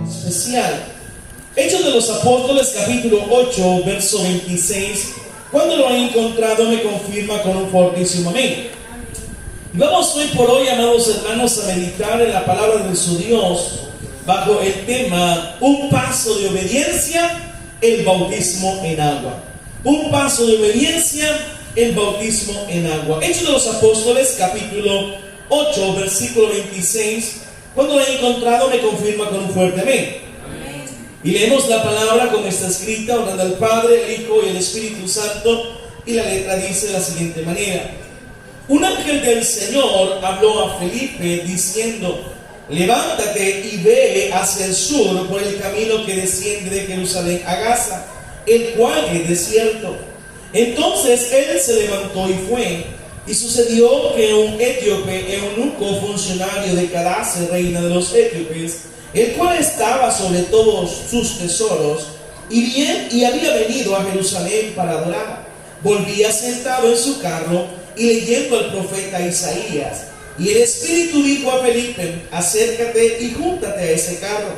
Especial. Hechos de los Apóstoles, capítulo 8, verso 26. Cuando lo he encontrado, me confirma con un fortísimo amén. Y vamos hoy por hoy, amados hermanos, a meditar en la palabra de su Dios bajo el tema: un paso de obediencia, el bautismo en agua. Un paso de obediencia, el bautismo en agua. Hechos de los Apóstoles, capítulo 8, versículo 26. Cuando lo he encontrado, me confirma con un fuerte amén. Y leemos la palabra como está escrita, honrando al Padre, al Hijo y al Espíritu Santo. Y la letra dice de la siguiente manera: un ángel del Señor habló a Felipe diciendo: levántate y ve hacia el sur por el camino que desciende de Jerusalén a Gaza, el cual es desierto. Entonces él se levantó y fue. Y sucedió que un etíope, eunuco, funcionario de Candace, reina de los etíopes, el cual estaba sobre todos sus tesoros, y había venido a Jerusalén para adorar, volvía sentado en su carro y leyendo al profeta Isaías. Y el Espíritu dijo a Felipe: acércate y júntate a ese carro.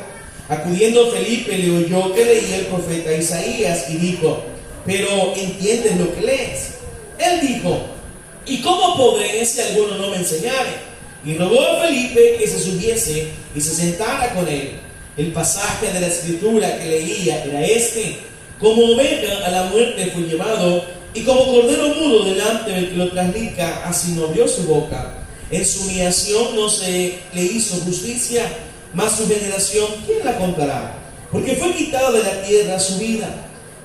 Acudiendo Felipe, le oyó que leía el profeta Isaías y dijo: pero ¿entiendes lo que lees? Él dijo: ¿y cómo podré si alguno no me enseñare? Y rogó a Felipe que se subiese y se sentara con él. El pasaje de la escritura que leía era este: como oveja a la muerte fue llevado, y como cordero mudo delante del que lo traslica, así no abrió su boca. En su humillación no se le hizo justicia, mas su generación, ¿quién la contará? Porque fue quitada de la tierra su vida.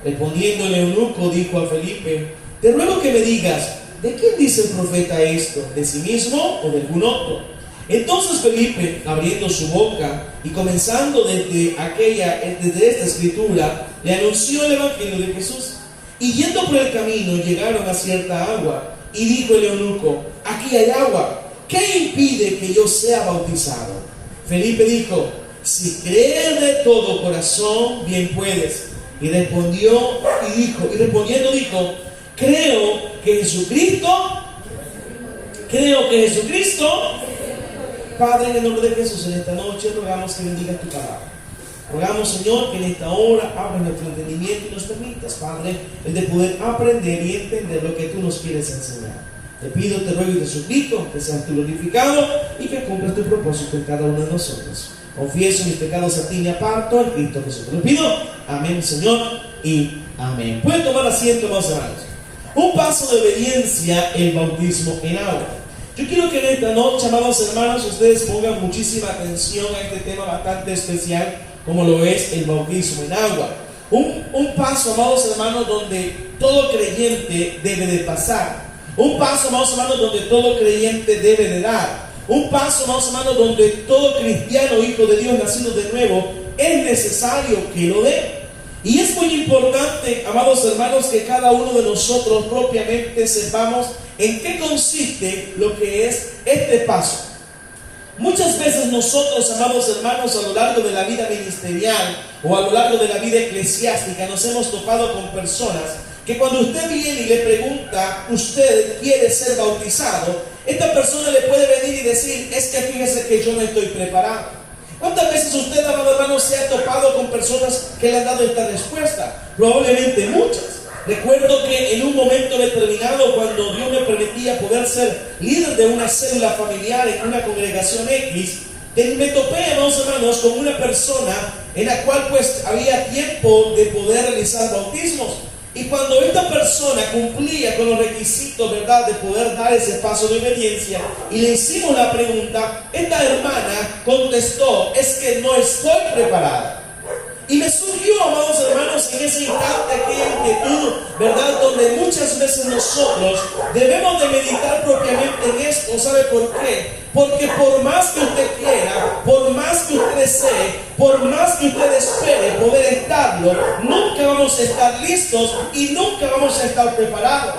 Respondiendo el eunuco, dijo a Felipe: te ruego que me digas, ¿de quién dice el profeta esto? ¿De sí mismo o de algún otro? Entonces Felipe, abriendo su boca y comenzando desde esta escritura, le anunció el evangelio de Jesús. Y yendo por el camino, llegaron a cierta agua, y dijo el eunuco: aquí hay agua, ¿qué impide que yo sea bautizado? Felipe dijo: si crees de todo corazón, bien puedes. Y respondiendo dijo: creo que Jesucristo. Padre, en el nombre de Jesús, en esta noche rogamos que bendigas tu palabra. Rogamos, Señor, que en esta hora abras nuestro entendimiento y nos permitas, Padre, el de poder aprender y entender lo que tú nos quieres enseñar. Te pido, te ruego y te suplico que seas tú glorificado y que cumplas tu propósito en cada uno de nosotros. Confieso mis pecados a ti y me aparto en Cristo Jesús. Te lo pido. Amén, Señor, y amén. Pueden tomar asiento, amados hermanos. Un paso de obediencia, el bautismo en agua. Yo quiero que en esta noche, amados hermanos, ustedes pongan muchísima atención a este tema bastante especial, como lo es el bautismo en agua. Un paso, amados hermanos, donde todo creyente debe de pasar. Un paso, amados hermanos, donde todo creyente debe de dar. Un paso, amados hermanos, donde todo cristiano, hijo de Dios, nacido de nuevo, es necesario que lo dé. Y es muy importante, amados hermanos, que cada uno de nosotros propiamente sepamos en qué consiste lo que es este paso. Muchas veces nosotros, amados hermanos, a lo largo de la vida ministerial o a lo largo de la vida eclesiástica, nos hemos topado con personas que cuando usted viene y le pregunta: ¿usted quiere ser bautizado?, esta persona le puede venir y decir: es que fíjese que yo no estoy preparado. ¿Cuántas veces usted, amado hermano, se ha topado con personas que le han dado esta respuesta? Probablemente muchas. Recuerdo que en un momento determinado, cuando Dios me permitía poder ser líder de una célula familiar en una congregación X, me topé, amados hermanos, con una persona en la cual pues había tiempo de poder realizar bautismos. Y cuando esta persona cumplía con los requisitos, ¿verdad?, de poder dar ese paso de obediencia, y le hicimos la pregunta, esta hermana contestó: es que no estoy preparada. Y me surgió, amados hermanos, en ese instante aquella inquietud, ¿verdad?, donde muchas veces nosotros debemos de meditar propiamente en esto. ¿Sabe por qué? Porque por más que usted quiera, por más que usted desee, por más que usted espere poder estarlo, nunca vamos a estar listos y nunca vamos a estar preparados.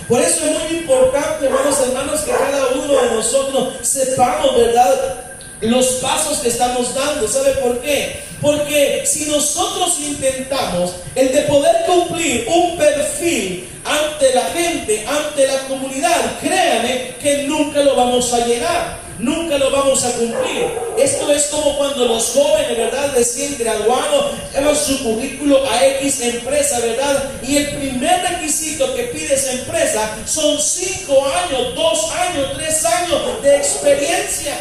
Por eso es muy importante, amados hermanos, que cada uno de nosotros sepamos, ¿verdad?, los pasos que estamos dando. ¿Sabe por qué? Porque si nosotros intentamos el de poder cumplir un perfil ante la gente, ante la comunidad, créanme que nunca lo vamos a llenar, nunca lo vamos a cumplir. Esto es como cuando los jóvenes, ¿verdad?, recién graduados, llevan su currículo a X empresa, ¿verdad? Y el primer requisito que pide esa empresa son 5 años, 2 años, 3 años de experiencia.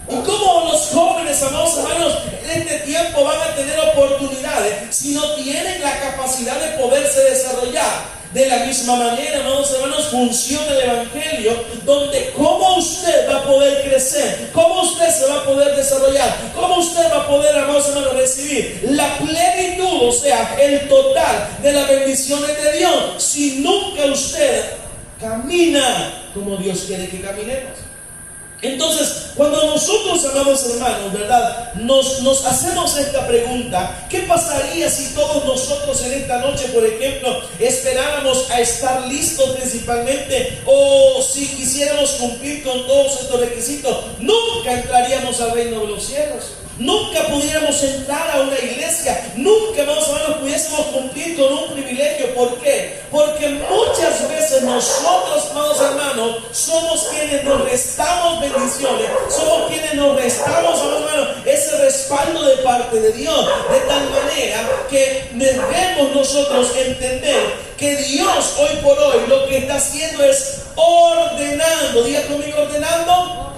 Y como los jóvenes, amados hermanos, en este tiempo van a tener oportunidades si no tienen la capacidad de poderse desarrollar. De la misma manera, amados hermanos, funciona el Evangelio, donde cómo usted va a poder crecer, cómo usted se va a poder desarrollar, cómo usted va a poder, amados hermanos, recibir la plenitud, o sea, el total de las bendiciones de Dios, si nunca usted camina como Dios quiere que caminemos. Entonces, cuando nosotros, amados hermanos, ¿verdad?, nos hacemos esta pregunta: ¿qué pasaría si todos nosotros en esta noche, por ejemplo, esperáramos a estar listos principalmente, o si quisiéramos cumplir con todos estos requisitos? Nunca entraríamos al reino de los cielos. Nunca pudiéramos entrar a una iglesia, nunca, amados hermanos, pudiésemos cumplir con un privilegio. ¿Por qué? Porque muchas veces nosotros, amados hermanos, somos quienes nos restamos bendiciones, somos quienes nos restamos, amados hermanos, ese respaldo de parte de Dios, de tal manera que debemos nosotros entender que Dios hoy por hoy lo que está haciendo es ordenando, diga conmigo, ordenando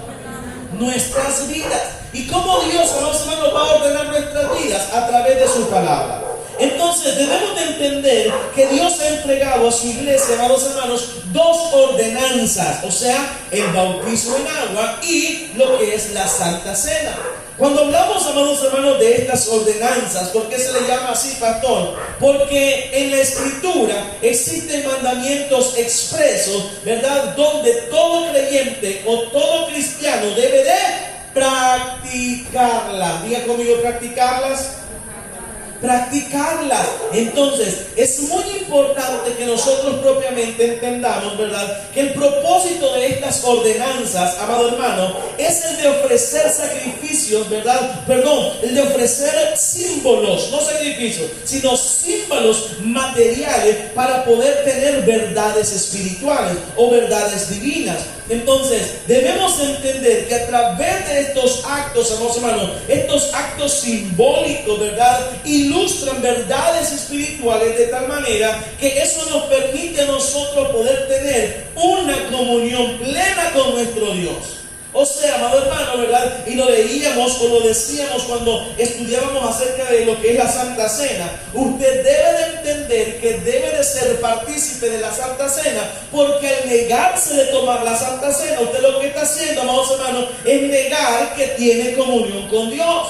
nuestras vidas. ¿Y cómo Dios, amados hermanos, va a ordenar nuestras vidas? A través de su palabra. Entonces debemos de entender que Dios ha entregado a su iglesia, amados hermanos, 2 ordenanzas, o sea, el bautismo en agua y lo que es la Santa Cena. Cuando hablamos, amados hermanos, de estas ordenanzas, ¿por qué se le llama así, pastor? Porque en la Escritura existen mandamientos expresos, ¿verdad?, donde todo creyente o todo cristiano debe de practicarlas. Diga conmigo, practicarlas. Practicarlas. Entonces, es muy importante que nosotros propiamente entendamos, ¿verdad?, que el propósito de estas ordenanzas, amado hermano, es el de ofrecer sacrificios, ¿verdad? El de ofrecer símbolos, no sacrificios, sino símbolos materiales para poder tener verdades espirituales o verdades divinas. Entonces, debemos entender que a través de estos actos, amados hermanos, estos actos simbólicos, ¿verdad?, ilustran verdades espirituales de tal manera que eso nos permite a nosotros poder tener una comunión plena con nuestro Dios. O sea, amado hermano, ¿verdad?, y lo leíamos o lo decíamos cuando estudiábamos acerca de lo que es la Santa Cena. Usted debe de entender que debe de ser partícipe de la Santa Cena, porque al negarse de tomar la Santa Cena, usted lo que está haciendo, amados hermanos, es negar que tiene comunión con Dios.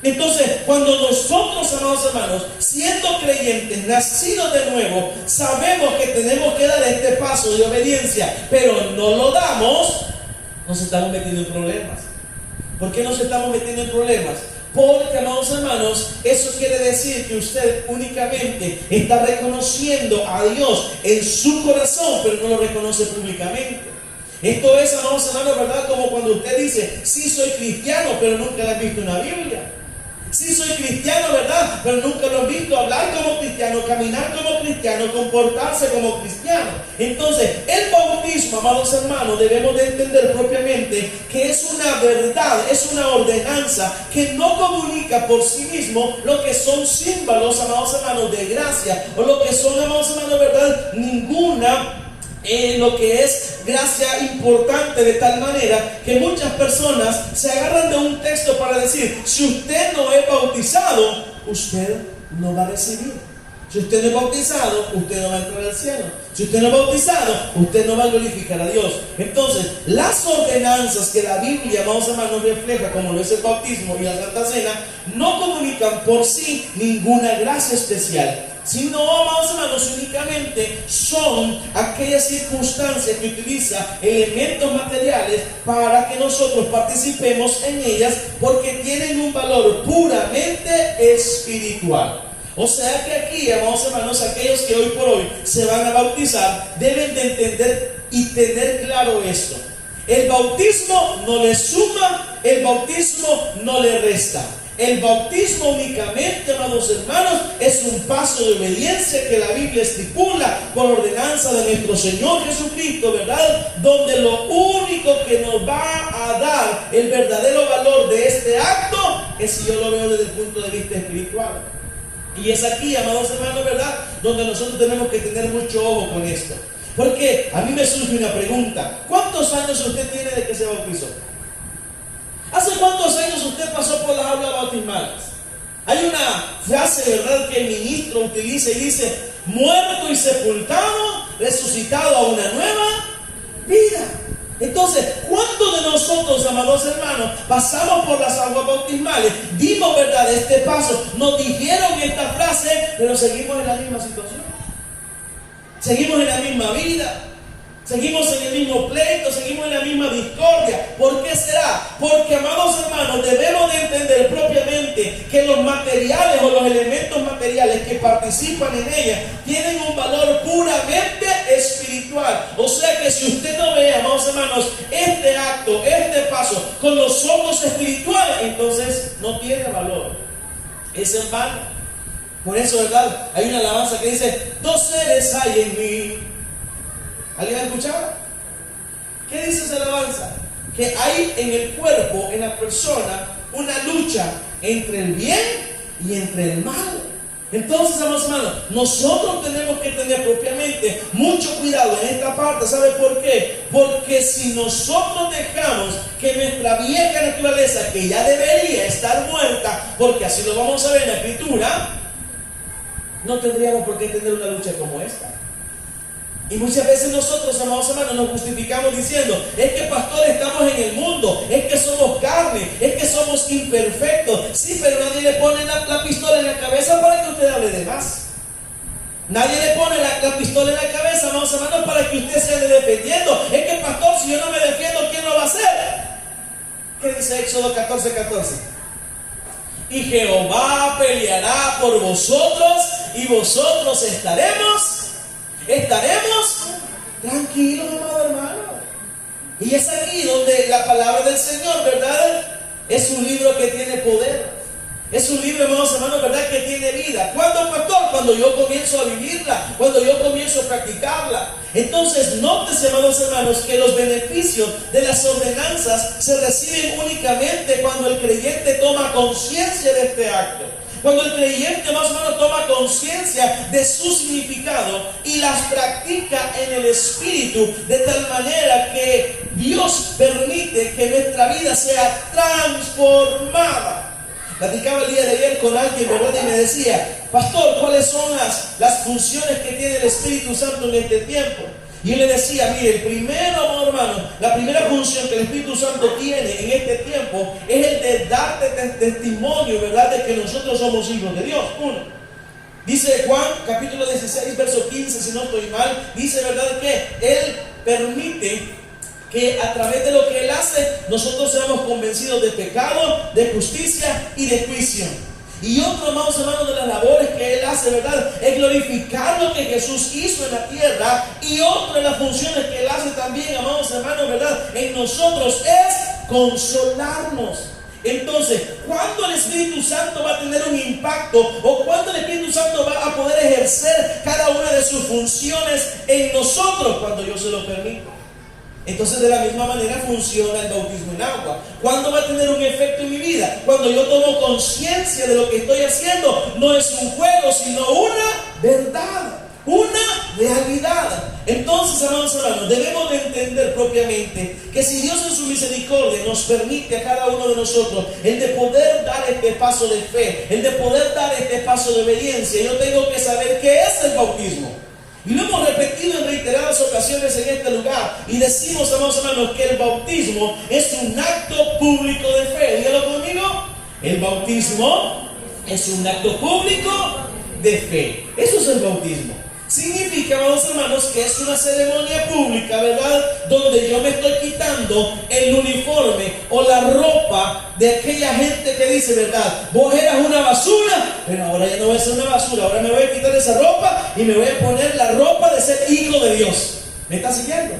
Entonces, cuando nosotros, amados hermanos, siendo creyentes, nacidos de nuevo, sabemos que tenemos que dar este paso de obediencia, pero no lo damos, nos estamos metiendo en problemas. ¿Por qué nos estamos metiendo en problemas? Porque, amados hermanos, eso quiere decir que usted únicamente está reconociendo a Dios en su corazón, pero no lo reconoce públicamente. Esto es, amados hermanos, ¿verdad?, como cuando usted dice: sí soy cristiano, pero nunca le han visto una Biblia. Sí soy cristiano, ¿verdad?, pero nunca lo han visto hablar como cristiano, caminar como cristiano, comportarse como cristiano. Entonces, el bautismo, amados hermanos, debemos de entender propiamente que es una verdad, es una ordenanza que no comunica por sí mismo lo que son símbolos, amados hermanos, de gracia, o lo que son, amados hermanos, ¿verdad?, ninguna lo que es gracia importante, de tal manera que muchas personas se agarran de un texto para decir: si usted no es bautizado, usted no va a recibir. Si usted no es bautizado, usted no va a entrar al cielo. Si usted no es bautizado, usted no va a glorificar a Dios. Entonces, las ordenanzas que la Biblia, amados hermanos, refleja, como lo es el bautismo y la Santa Cena, no comunican por sí ninguna gracia especial, sino, amados hermanos, únicamente son aquellas circunstancias que utiliza elementos materiales para que nosotros participemos en ellas, porque tienen un valor puramente espiritual. O sea que aquí, amados hermanos, aquellos que hoy por hoy se van a bautizar deben de entender y tener claro esto: el bautismo no le suma, el bautismo no le resta. El bautismo únicamente, amados hermanos, es un paso de obediencia que la Biblia estipula por ordenanza de nuestro Señor Jesucristo, ¿verdad? Donde lo único que nos va a dar el verdadero valor de este acto es si yo lo veo desde el punto de vista espiritual. Y es aquí, amados hermanos, ¿verdad?, donde nosotros tenemos que tener mucho ojo con esto. Porque a mí me surge una pregunta: ¿cuántos años usted tiene de que se bautizó? ¿Hace cuántos años usted pasó por las aulas bautismales? Hay una frase, ¿verdad?, que el ministro utiliza y dice: muerto y sepultado, resucitado a una nueva vida. Entonces, ¿cuántos de nosotros, amados hermanos, pasamos por las aguas bautismales, dimos, ¿verdad?, este paso, nos dijeron esta frase, pero seguimos en la misma situación? Seguimos en la misma vida, seguimos en el mismo pleito, seguimos en la misma discordia. ¿Por qué será? Porque, amados hermanos, debemos de entender propiamente que los materiales o los elementos materiales que participan en ella tienen un valor puramente espiritual. O sea que si usted no ve, amados hermanos, este acto, este paso con los ojos espirituales, entonces no tiene valor, es en vano. Por eso, ¿verdad?, hay una alabanza que dice: dos seres hay en mí. ¿Alguien ha escuchado? ¿Qué dice esa alabanza? Que hay en el cuerpo, en la persona, una lucha entre el bien y entre el mal. Entonces, amados hermanos, nosotros tenemos que tener propiamente mucho cuidado en esta parte. ¿Sabe por qué? Porque si nosotros dejamos que nuestra vieja naturaleza, que ya debería estar muerta, porque así lo vamos a ver en la Escritura, no tendríamos por qué tener una lucha como esta. Y muchas veces nosotros, amados hermanos, nos justificamos diciendo: es que, pastor, estamos en el mundo, es que somos carne, es que somos imperfectos. Sí, pero nadie le pone la pistola en la cabeza para que usted hable de más. Nadie le pone la pistola en la cabeza, amados hermanos, para que usted se ande defendiendo. Es que, pastor, si yo no me defiendo, ¿quién lo va a hacer? ¿Qué dice Éxodo 14:14? Y Jehová peleará por vosotros y vosotros estaremos tranquilos, amado hermano. Y es aquí donde la palabra del Señor, ¿verdad?, es un libro que tiene poder. Es un libro, amados hermanos, ¿verdad?, que tiene vida. ¿Cuándo, pastor? Cuando yo comienzo a vivirla, cuando yo comienzo a practicarla. Entonces, nótese, amados hermanos, que los beneficios de las ordenanzas se reciben únicamente cuando el creyente toma conciencia de este acto. Cuando el creyente, más o menos, toma conciencia de su significado y las practica en el Espíritu, de tal manera que Dios permite que nuestra vida sea transformada. Platicaba el día de ayer con alguien, ¿verdad?, y me decía: pastor, ¿cuáles son las funciones que tiene el Espíritu Santo en este tiempo? Y yo le decía: mire, el primero, amado hermano, la primera función que el Espíritu Santo tiene en este tiempo es el de darte testimonio, ¿verdad?, de que nosotros somos hijos de Dios. Uno. Dice Juan, capítulo 16, verso 15, si no estoy mal, dice, ¿verdad?, que Él permite que a través de lo que Él hace, nosotros seamos convencidos de pecado, de justicia y de juicio. Y otro, amados hermanos, de las labores que Él hace, ¿verdad?, es glorificar lo que Jesús hizo en la tierra. Y otra de las funciones que Él hace también, amados hermanos, ¿verdad?, en nosotros es consolarnos. Entonces, ¿cuándo el Espíritu Santo va a tener un impacto? ¿O cuándo el Espíritu Santo va a poder ejercer cada una de sus funciones en nosotros? Cuando yo se lo permito. Entonces, de la misma manera funciona el bautismo en agua. ¿Cuándo va a tener un efecto en mi vida? Cuando yo tomo conciencia de lo que estoy haciendo. No es un juego, sino una verdad, una realidad. Entonces, amados hermanos, debemos de entender propiamente que si Dios en su misericordia nos permite a cada uno de nosotros el de poder dar este paso de fe, el de poder dar este paso de obediencia, yo tengo que saber qué es el bautismo. Y lo hemos repetido en reiteradas ocasiones en este lugar. Y decimos, amados hermanos, que el bautismo es un acto público de fe. Dígalo conmigo. El bautismo es un acto público de fe. Eso es el bautismo. Significa, amados hermanos, que es una ceremonia pública, ¿verdad?, donde yo me estoy quitando el uniforme o la ropa de aquella gente que dice, ¿verdad?, vos eras una basura, pero ahora ya no voy a ser una basura, ahora me voy a quitar esa ropa y me voy a poner la ropa de ser hijo de Dios. ¿Me está siguiendo?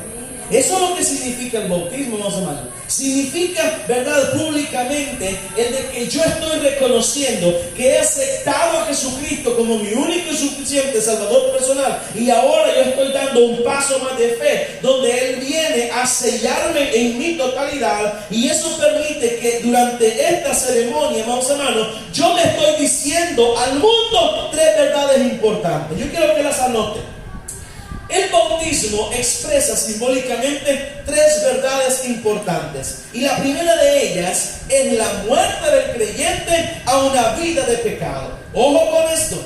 Eso es lo que significa el bautismo, amados hermanos. Significa, ¿verdad?, públicamente, el de que yo estoy reconociendo que he aceptado a Jesucristo como mi único y suficiente Salvador personal, y ahora yo estoy dando un paso más de fe, donde Él viene a sellarme en mi totalidad, y eso permite que durante esta ceremonia, amados hermanos, yo le estoy diciendo al mundo tres verdades importantes. Yo quiero que las anoten. El bautismo expresa simbólicamente tres verdades importantes, y la primera de ellas es la muerte del creyente a una vida de pecado. Ojo con esto.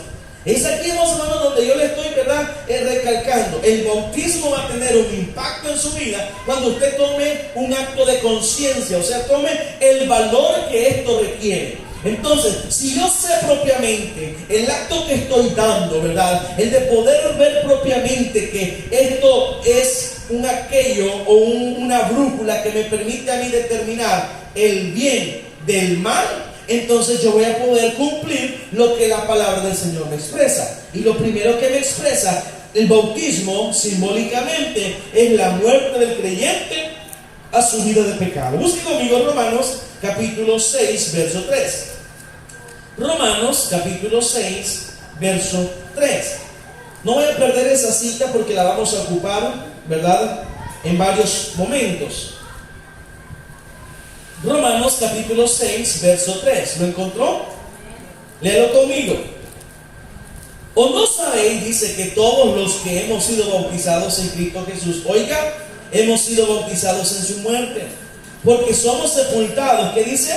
Es aquí, hermanos, donde yo le estoy, ¿verdad?, recalcando. El bautismo va a tener un impacto en su vida cuando usted tome un acto de conciencia, o sea, tome el valor que esto requiere. Entonces, si yo sé propiamente el acto que estoy dando, ¿verdad?, el de poder ver propiamente que esto es un aquello o una brújula que me permite a mí determinar el bien del mal, entonces yo voy a poder cumplir lo que la palabra del Señor me expresa. Y lo primero que me expresa el bautismo simbólicamente es la muerte del creyente a su vida de pecado. Busque conmigo Romanos capítulo 6, verso 3. Romanos capítulo 6, verso 3. No voy a perder esa cita porque la vamos a ocupar, ¿verdad?, en varios momentos. Romanos capítulo 6, verso 3. ¿Lo encontró? Léelo conmigo. ¿O no sabéis, dice, que todos los que hemos sido bautizados en Cristo Jesús, oiga, hemos sido bautizados en su muerte? Porque somos sepultados, ¿qué dice?,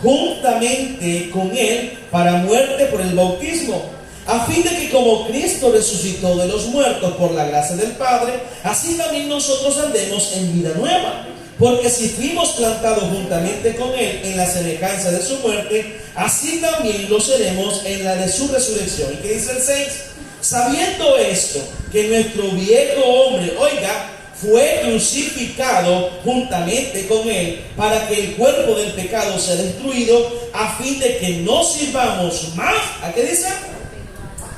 juntamente con Él para muerte por el bautismo, a fin de que como Cristo resucitó de los muertos por la gracia del Padre, así también nosotros andemos en vida nueva. Porque si fuimos plantados juntamente con Él en la semejanza de su muerte, así también lo seremos en la de su resurrección. ¿Y qué dice el 6? Sabiendo esto, que nuestro viejo hombre, oiga, fue crucificado juntamente con Él, para que el cuerpo del pecado sea destruido, a fin de que no sirvamos más. ¿A qué dice?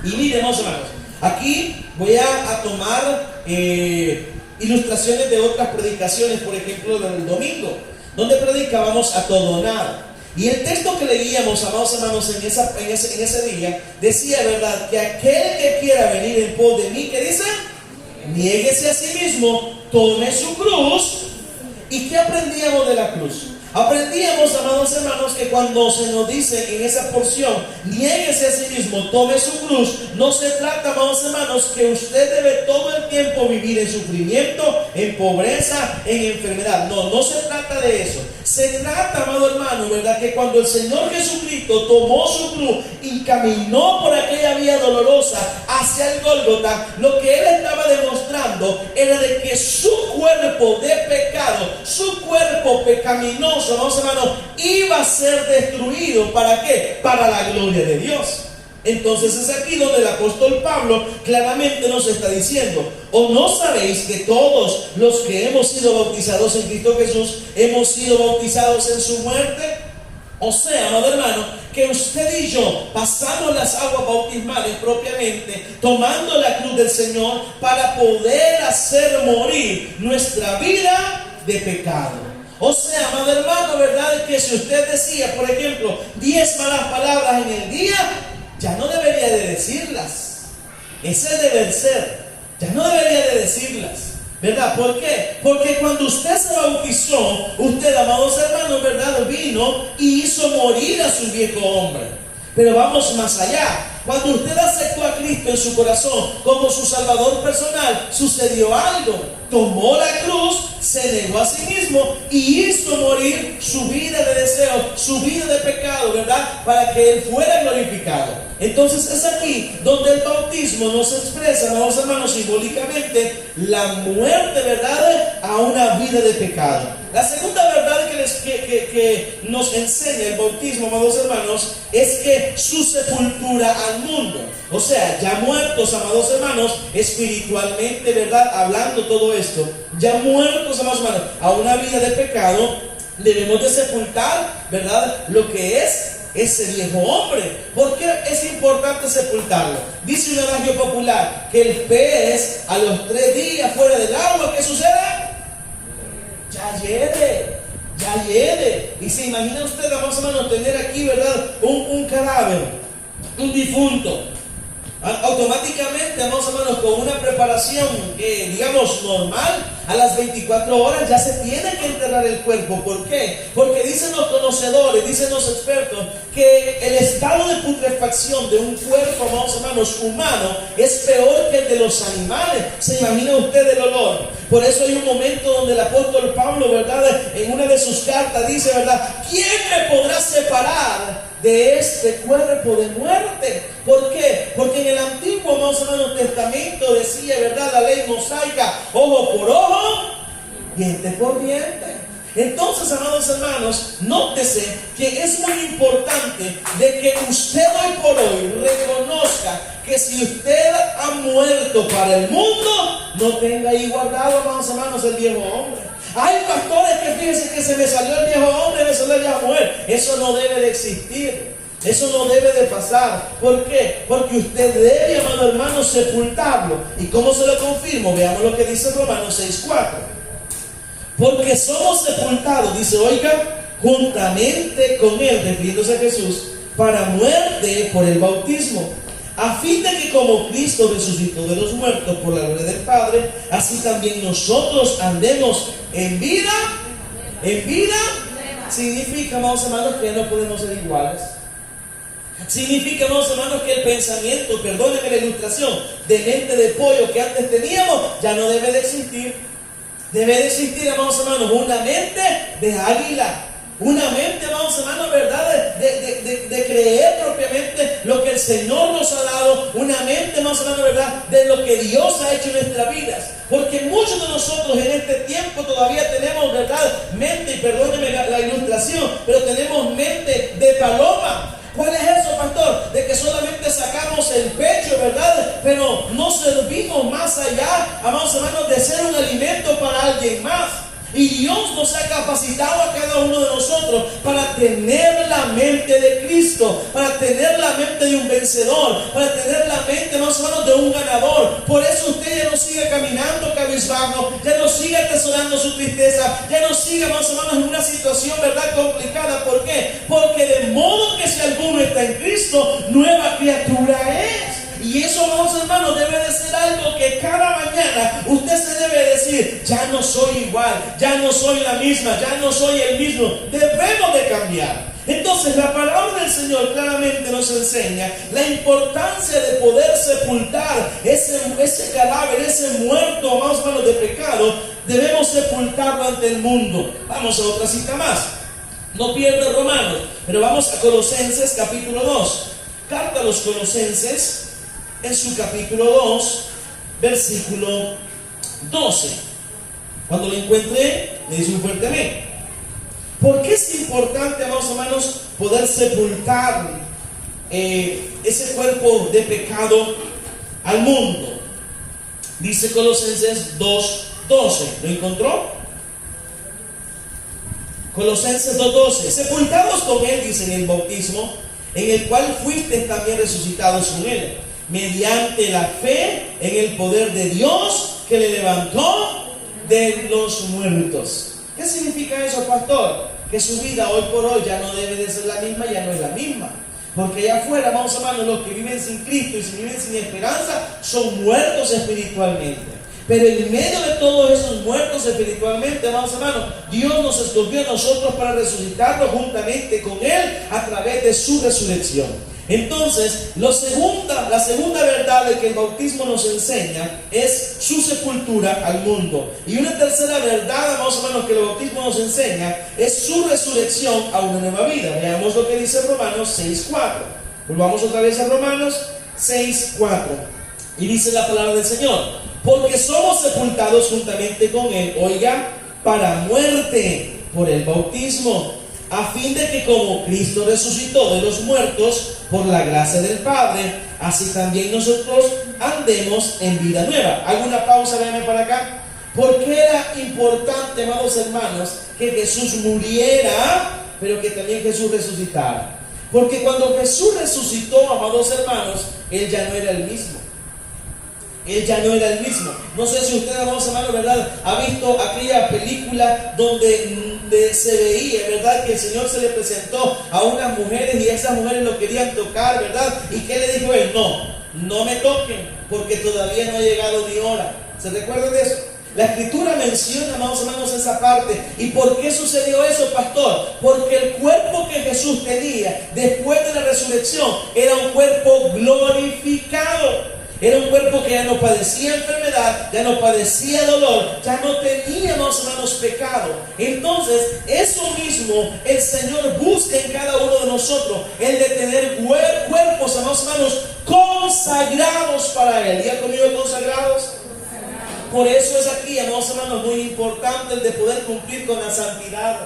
Y miremos, hermanos, aquí voy a tomar ilustraciones de otras predicaciones, por ejemplo, del domingo, donde predicábamos a todo o nada. Y el texto que leíamos, amados hermanos, en ese día, decía, ¿verdad?, que aquel que quiera venir en pos de mí, ¿qué dice? Niéguese a sí mismo, tome su cruz. ¿Y qué aprendíamos de la cruz? Aprendíamos, amados hermanos, que cuando se nos dice en esa porción, niéguese a sí mismo, tome su cruz, no se trata, amados hermanos, que usted debe todo el tiempo vivir en sufrimiento, en pobreza, en enfermedad. No, no se trata de eso. Se trata, amado hermano, ¿verdad?, que cuando el Señor Jesucristo tomó su cruz y caminó por aquella vía dolorosa hacia el Gólgota, lo que Él estaba demostrando era de que su cuerpo de pecado, su cuerpo pecaminoso, amados hermanos, iba a ser destruido. ¿Para qué? Para la gloria de Dios. Entonces es aquí donde el apóstol Pablo claramente nos está diciendo: ¿o no sabéis que todos los que hemos sido bautizados en Cristo Jesús hemos sido bautizados en su muerte? O sea, amado hermano, que usted y yo pasamos las aguas bautismales propiamente, tomando la cruz del Señor para poder hacer morir nuestra vida de pecado. O sea, amado hermano, ¿verdad?, que si usted decía, por ejemplo, 10 malas palabras en el día, ya no debería de decirlas. Ese deber ser, ya no debería de decirlas, ¿verdad? ¿Por qué? Porque cuando usted se bautizó, usted, amados hermanos, ¿verdad?, vino y hizo morir a su viejo hombre. Pero vamos más allá. Cuando usted aceptó a Cristo en su corazón como su Salvador personal, sucedió algo. Tomó la cruz, se negó a sí mismo y hizo morir su vida de deseo, su vida de pecado, ¿verdad?, para que Él fuera glorificado. Entonces es aquí donde el bautismo nos expresa, amados hermanos, simbólicamente la muerte, ¿verdad?, a una vida de pecado. La segunda verdad que nos enseña el bautismo, amados hermanos, es que su sepultura al mundo. O sea, ya muertos, amados hermanos, espiritualmente, ¿verdad?, hablando todo esto, ya muertos, amados hermanos, a una vida de pecado, debemos de sepultar, ¿verdad?, lo que es ese viejo hombre. ¿Por qué es importante sepultarlo? Dice un adagio popular que el pez a los 3 días fuera del agua, ¿qué sucede? ya hiede. Y se imagina usted, amados hermanos, tener aquí, ¿verdad? Un cadáver, un difunto. Automáticamente, amados hermanos, con una preparación, digamos, normal, a las 24 horas ya se tiene que enterrar el cuerpo. ¿Por qué? Porque dicen los conocedores, dicen los expertos, que el estado de putrefacción de un cuerpo, amados hermanos, humano, es peor que el de los animales. ¿Se imagina usted el olor? Por eso hay un momento donde el apóstol Pablo, ¿verdad?, en una de sus cartas dice, ¿verdad?, ¿quién me podrá separar de este cuerpo de muerte? ¿Por qué? Porque en el antiguo, amados hermanos, testamento decía, ¿verdad?, la ley mosaica, ojo por ojo, diente por diente. Entonces, amados hermanos, nótese que es muy importante de que usted hoy por hoy reconozca que si usted ha muerto para el mundo, no tenga ahí guardado, amados hermanos, el viejo hombre. Hay pastores que fíjense que se me salió el viejo hombre, me salió la vieja mujer. Eso no debe de existir. Eso no debe de pasar. ¿Por qué? Porque usted debe, amado hermano, sepultarlo. ¿Y cómo se lo confirmo? Veamos lo que dice Romanos 6:4. Porque somos sepultados, dice, oiga, juntamente con él, refiriéndose a Jesús, para muerte por el bautismo, a fin de que como Cristo resucitó de los muertos por la gloria del Padre, así también nosotros andemos en vida. En vida significa, amados hermanos, que no podemos ser iguales. Significa, amados hermanos, que el pensamiento, perdónenme la ilustración, de mente de pollo que antes teníamos, ya no debe de existir. Debe de existir, amados hermanos, una mente de águila. Una mente, amados hermanos, ¿verdad? De creer propiamente lo que el Señor nos ha dado. Una mente, amados hermanos, ¿verdad? De lo que Dios ha hecho en nuestras vidas. Porque muchos de nosotros en este tiempo todavía tenemos, ¿verdad?, mente, y perdónenme la ilustración, pero tenemos mente de paloma. ¿Cuál es eso, pastor? De que solamente sacamos el pecho, ¿verdad? Pero no servimos más allá, amados hermanos, de ser un alimento para alguien más. Y Dios nos ha capacitado a cada uno de nosotros para tener la mente de Cristo, para tener la mente de un vencedor, para tener la mente, no solo de un ganador. Por eso usted ya no sigue caminando cabizbajo, ya no sigue atesorando su tristeza, ya no sigue, más o menos, en una situación, ¿verdad?, complicada. ¿Por qué? Porque de modo que si alguno está en Cristo, nueva criatura es. Y eso, amados hermanos, debe de ser algo que cada mañana usted se debe decir: ya no soy igual, ya no soy la misma, ya no soy el mismo. Debemos de cambiar. Entonces la palabra del Señor claramente nos enseña la importancia de poder sepultar ese cadáver, ese muerto, amados hermanos, de pecado. Debemos sepultarlo ante el mundo. Vamos a otra cita más. No pierda Romanos, pero vamos a Colosenses capítulo 2. Carta a los Colosenses, en su capítulo 2, versículo 12. Cuando lo encuentre, me dice un fuerte amén. ¿Por qué es importante, amados hermanos, poder sepultar ese cuerpo de pecado al mundo? Dice Colosenses 2:12. ¿Lo encontró? Colosenses 2:12. Sepultados con él, dice, en el bautismo, en el cual fuiste también resucitados con él, mediante la fe en el poder de Dios que le levantó de los muertos. ¿Qué significa eso, pastor? Que su vida hoy por hoy ya no debe de ser la misma, ya no es la misma. Porque allá afuera, amados hermanos, los que viven sin Cristo y si viven sin esperanza son muertos espiritualmente. Pero en medio de todos esos muertos espiritualmente, amados hermanos, Dios nos escogió a nosotros para resucitarnos juntamente con Él a través de su resurrección. Entonces, la segunda verdad de que el bautismo nos enseña es su sepultura al mundo. Y una tercera verdad, amados hermanos, que el bautismo nos enseña es su resurrección a una nueva vida. Veamos lo que dice Romanos 6:4. Volvamos otra vez a Romanos 6:4. Y dice la palabra del Señor: porque somos sepultados juntamente con Él, oiga, para muerte por el bautismo, a fin de que como Cristo resucitó de los muertos por la gracia del Padre, así también nosotros andemos en vida nueva. Hago una pausa, véanme para acá. ¿Por qué era importante, amados hermanos, que Jesús muriera, pero que también Jesús resucitara? Porque cuando Jesús resucitó, amados hermanos, Él ya no era el mismo. Él ya no era el mismo. No sé si usted, amados hermanos, ¿verdad?, ha visto aquella película donde se veía, ¿verdad?, que el Señor se le presentó a unas mujeres y esas mujeres lo querían tocar, ¿verdad? ¿Y qué le dijo él? No me toquen, porque todavía no ha llegado mi hora. ¿Se recuerdan de eso? La Escritura menciona, amados hermanos, esa parte. ¿Y por qué sucedió eso, pastor? Porque el cuerpo que Jesús tenía después de la resurrección era un cuerpo glorificado. Era un cuerpo que ya no padecía enfermedad, ya no padecía dolor, ya no tenía, amados hermanos, pecado. Entonces, eso mismo el Señor busca en cada uno de nosotros, el de tener cuerpos, amados hermanos, consagrados para Él. ¿Diga conmigo consagrados? Por eso es aquí, amados hermanos, muy importante el de poder cumplir con la santidad.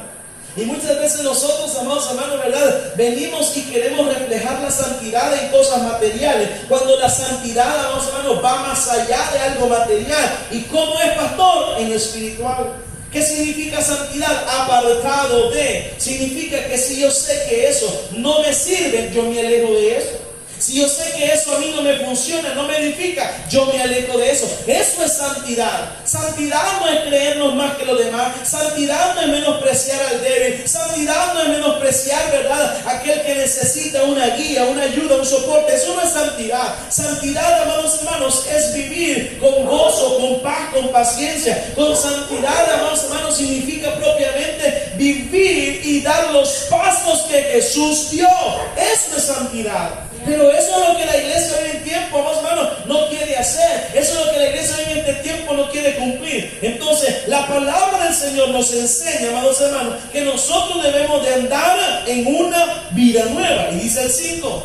Y muchas veces nosotros, amados hermanos, ¿verdad?, venimos y queremos reflejar la santidad en cosas materiales, cuando la santidad, amados hermanos, va más allá de algo material. ¿Y cómo es, pastor? En lo espiritual. ¿Qué significa santidad? Apartado de. Significa que si yo sé que eso no me sirve, yo me alejo de eso. Si yo sé que eso a mí no me funciona, no me edifica, yo me alejo de eso. Eso es santidad. Santidad no es creernos más que los demás. Santidad no es menospreciar al débil. Santidad no es menospreciar, ¿verdad?, aquel que necesita una guía, una ayuda, un soporte. Eso no es santidad. Santidad, amados hermanos, es vivir con gozo, con paz, con paciencia. Con santidad, amados hermanos, significa propiamente vivir y dar los pasos que Jesús dio. Eso es santidad. Pero eso es lo que la iglesia hoy en tiempo, amados hermanos, no quiere hacer. Eso es lo que la iglesia hoy en este tiempo no quiere cumplir. Entonces, la palabra del Señor nos enseña, amados hermanos, que nosotros debemos de andar en una vida nueva. Y dice el 5: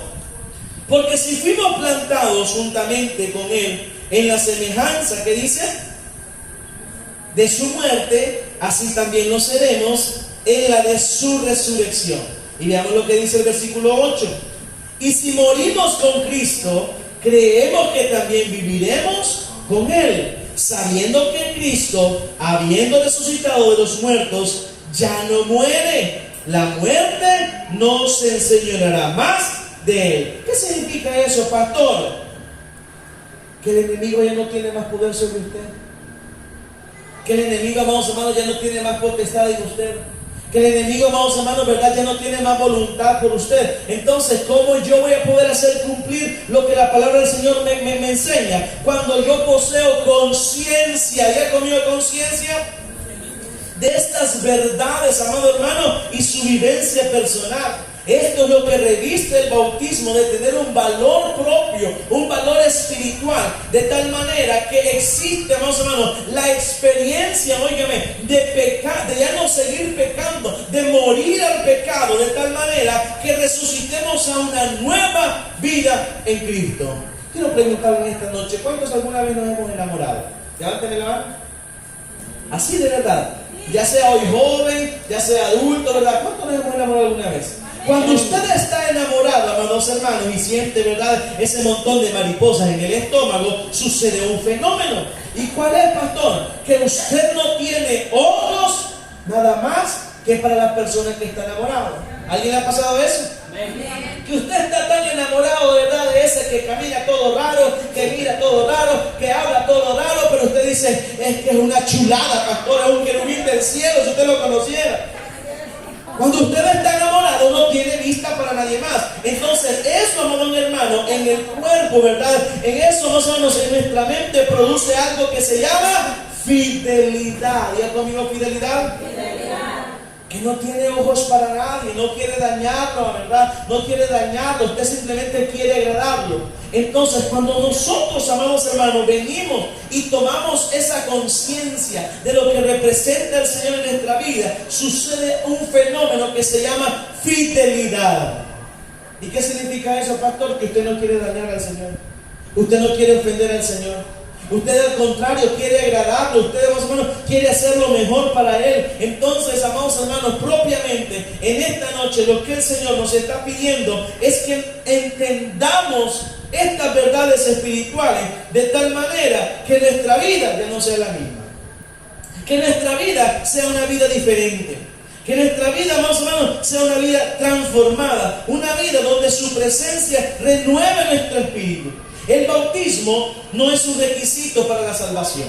porque si fuimos plantados juntamente con Él en la semejanza, que dice, de su muerte, así también lo seremos en la de su resurrección. Y veamos lo que dice el versículo 8. Y si morimos con Cristo, creemos que también viviremos con Él, sabiendo que Cristo, habiendo resucitado de los muertos, ya no muere. La muerte no se enseñoreará más de Él. ¿Qué significa eso, pastor? Que el enemigo ya no tiene más poder sobre usted. Que el enemigo, amados hermanos, ya no tiene más potestad en usted. Que el enemigo, amados hermanos, ¿verdad?, ya no tiene más voluntad por usted. Entonces, ¿cómo yo voy a poder hacer cumplir lo que la palabra del Señor me enseña? Cuando yo poseo conciencia, ¿ya conmigo conciencia? De estas verdades, amado hermano, y su vivencia personal. Esto es lo que reviste el bautismo, de tener un valor propio, un valor espiritual, de tal manera que existe, amados hermanos, la experiencia, óigame, de pecar, de ya no seguir pecando, de morir al pecado, de tal manera que resucitemos a una nueva vida en Cristo. Quiero preguntarle en esta noche, ¿cuántos alguna vez nos hemos enamorado? Levanten la mano. Así de verdad, ya sea hoy joven, ya sea adulto, ¿verdad? ¿Cuántos nos hemos enamorado alguna vez? Cuando usted está enamorado, amados hermanos, y siente, ¿verdad?, ese montón de mariposas en el estómago, sucede un fenómeno. ¿Y cuál es, pastor? Que usted no tiene ojos nada más que para la persona que está enamorada. ¿Alguien le ha pasado eso? Que usted está tan enamorado, ¿verdad?, de ese que camina todo raro, que mira todo raro, que habla todo raro, pero usted dice, es que es una chulada, pastor, es un querubín del cielo, si usted lo conociera. Cuando usted está enamorado, no tiene vista para nadie más. Entonces, eso, amado hermano, en el cuerpo, ¿verdad?, en eso, más o menos, en nuestra mente produce algo que se llama fidelidad. ¿Ya conmigo fidelidad? Que no tiene ojos para nadie, no quiere dañarlo, ¿verdad? No quiere dañarlo, usted simplemente quiere agradarlo. Entonces, cuando nosotros, amados hermanos, venimos y tomamos esa conciencia de lo que representa el Señor en nuestra vida, sucede un fenómeno que se llama fidelidad. ¿Y qué significa eso, pastor? Que usted no quiere dañar al Señor, usted no quiere ofender al Señor. Usted al contrario quiere agradarlo, usted más o menos quiere hacer lo mejor para Él. Entonces, amados hermanos, propiamente en esta noche lo que el Señor nos está pidiendo es que entendamos estas verdades espirituales de tal manera que nuestra vida ya no sea la misma, que nuestra vida sea una vida diferente, que nuestra vida, más o menos, hermanos, sea una vida transformada, una vida donde su presencia renueve nuestro espíritu. El bautismo no es un requisito para la salvación.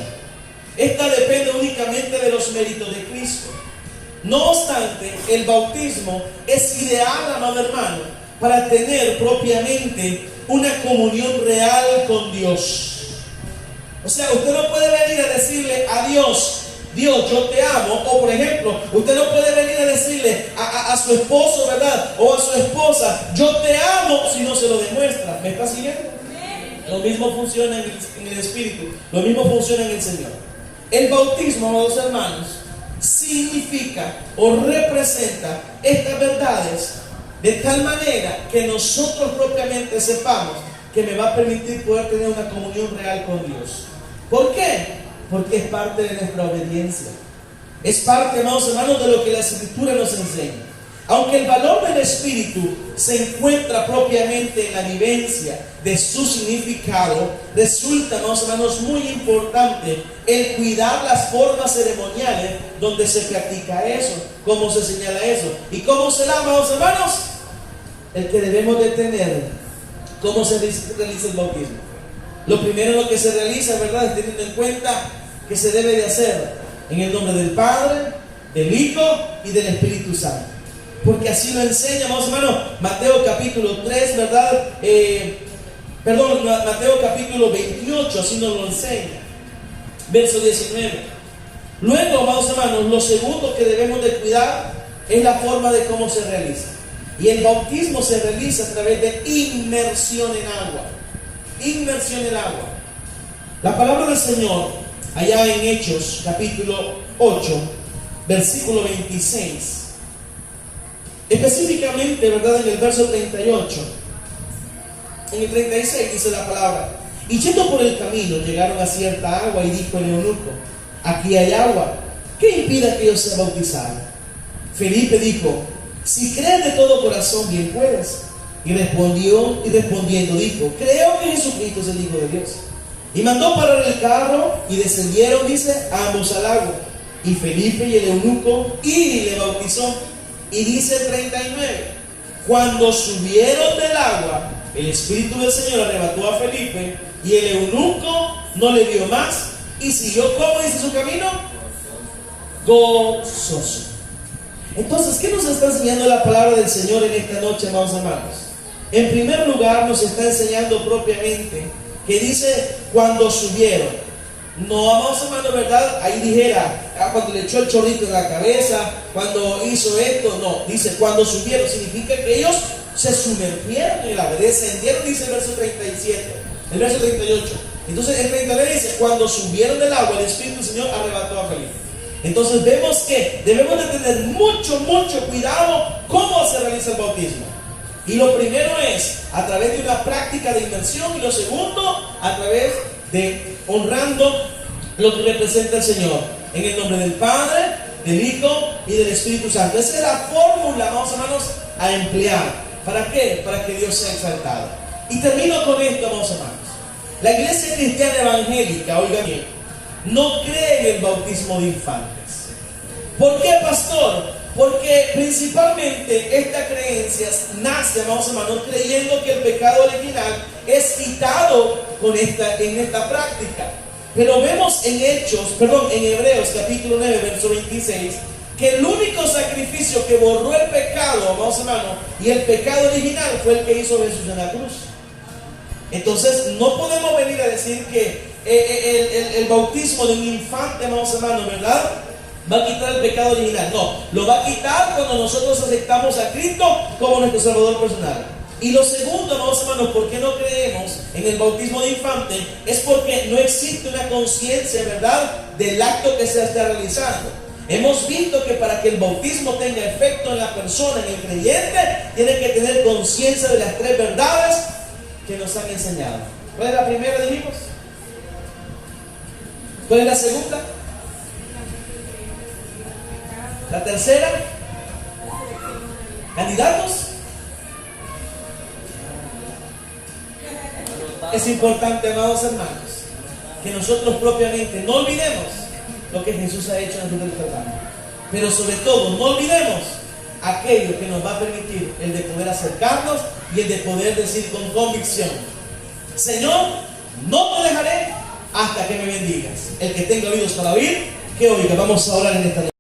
Esta depende únicamente de los méritos de Cristo. No obstante, el bautismo es ideal, amado hermano, para tener propiamente una comunión real con Dios. O sea, usted no puede venir a decirle a Dios, Dios, yo te amo. O por ejemplo, usted no puede venir a decirle a su esposo, ¿verdad? O a su esposa, yo te amo, si no se lo demuestra. ¿Me está siguiendo? Lo mismo funciona en el Espíritu. Lo mismo funciona en el Señor. El bautismo, amados hermanos, significa o representa estas verdades de tal manera que nosotros propiamente sepamos que me va a permitir poder tener una comunión real con Dios. ¿Por qué? Porque es parte de nuestra obediencia. Es parte, amados hermanos, de lo que la Escritura nos enseña. Aunque el valor del Espíritu se encuentra propiamente en la vivencia de su significado, resulta, amados hermanos, muy importante el cuidar las formas ceremoniales donde se practica eso, cómo se señala eso y cómo se da, amados hermanos, el que debemos de tener, cómo se realiza el bautismo. Lo primero lo que se realiza, ¿verdad?, es teniendo en cuenta que se debe de hacer en el nombre del Padre, del Hijo y del Espíritu Santo. Porque así lo enseña, amados hermanos, Mateo capítulo 3, ¿verdad? Mateo capítulo 28, así nos lo enseña. Verso 19. Luego, amados hermanos, lo segundo que debemos de cuidar es la forma de cómo se realiza. Y el bautismo se realiza a través de inmersión en agua. Inmersión en agua. La palabra del Señor, allá en Hechos capítulo 8, versículo 26, específicamente, ¿verdad?, en el verso 38, en el 36 dice la palabra: y yendo por el camino llegaron a cierta agua, y dijo el eunuco: aquí hay agua, ¿qué impida que yo sea bautizado? Felipe dijo: si crees de todo corazón, bien puedes. Y respondiendo dijo: creo que Jesucristo es el Hijo de Dios. Y mandó parar el carro, y descendieron, dice, ambos al agua. Y Felipe y el eunuco, y le bautizó. Y dice el 39: cuando subieron del agua, el Espíritu del Señor arrebató a Felipe, y el eunuco no le dio más, y siguió, ¿cómo dice su camino? Gozoso. Entonces, ¿qué nos está enseñando la palabra del Señor en esta noche, amados hermanos? En primer lugar, nos está enseñando propiamente que dice cuando subieron. No, amados hermanos, ¿verdad? Ahí dijera, cuando le echó el chorrito en la cabeza, cuando hizo esto. No, dice cuando subieron. Significa que ellos se sumergieron en el agua, descendieron, dice el verso 37, el verso 38. Entonces el 39 dice: cuando subieron del agua, el Espíritu del Señor arrebató a Felipe. Entonces vemos que debemos de tener mucho cuidado cómo se realiza el bautismo. Y lo primero es a través de una práctica de inmersión, y lo segundo a través de honrando lo que representa el Señor, en el nombre del Padre, del Hijo y del Espíritu Santo. Esa es la fórmula, vamos hermanos, a emplear. ¿Para qué? Para que Dios sea exaltado. Y termino con esto, vamos hermanos. La iglesia cristiana evangélica, oigan bien, no cree en el bautismo de infantes. ¿Por qué, pastor? Porque principalmente esta creencia nace, vamos hermanos, creyendo que el pecado original es quitado en esta práctica. Pero vemos en Hebreos capítulo 9, verso 26, que el único sacrificio que borró el pecado, vamos hermanos, y el pecado original fue el que hizo Jesús en la cruz. Entonces no podemos venir a decir que el bautismo de un infante, vamos hermanos, ¿verdad?, va a quitar el pecado original. No, lo va a quitar cuando nosotros aceptamos a Cristo como nuestro Salvador personal. Y lo segundo, amados hermanos, ¿por qué no creemos en el bautismo de infante? Es porque no existe una conciencia, ¿verdad?, del acto que se está realizando. Hemos visto que para que el bautismo tenga efecto en la persona, en el creyente, tiene que tener conciencia de las tres verdades que nos han enseñado. ¿Cuál es la primera, dijimos? ¿Cuál es la segunda? La tercera, ¿candidatos? Es importante, amados hermanos, que nosotros propiamente no olvidemos lo que Jesús ha hecho en el mundo del pecado. Pero sobre todo, no olvidemos aquello que nos va a permitir el de poder acercarnos y el de poder decir con convicción: Señor, no te dejaré hasta que me bendigas. El que tenga oídos para oír, que oiga. Vamos a orar en esta noche.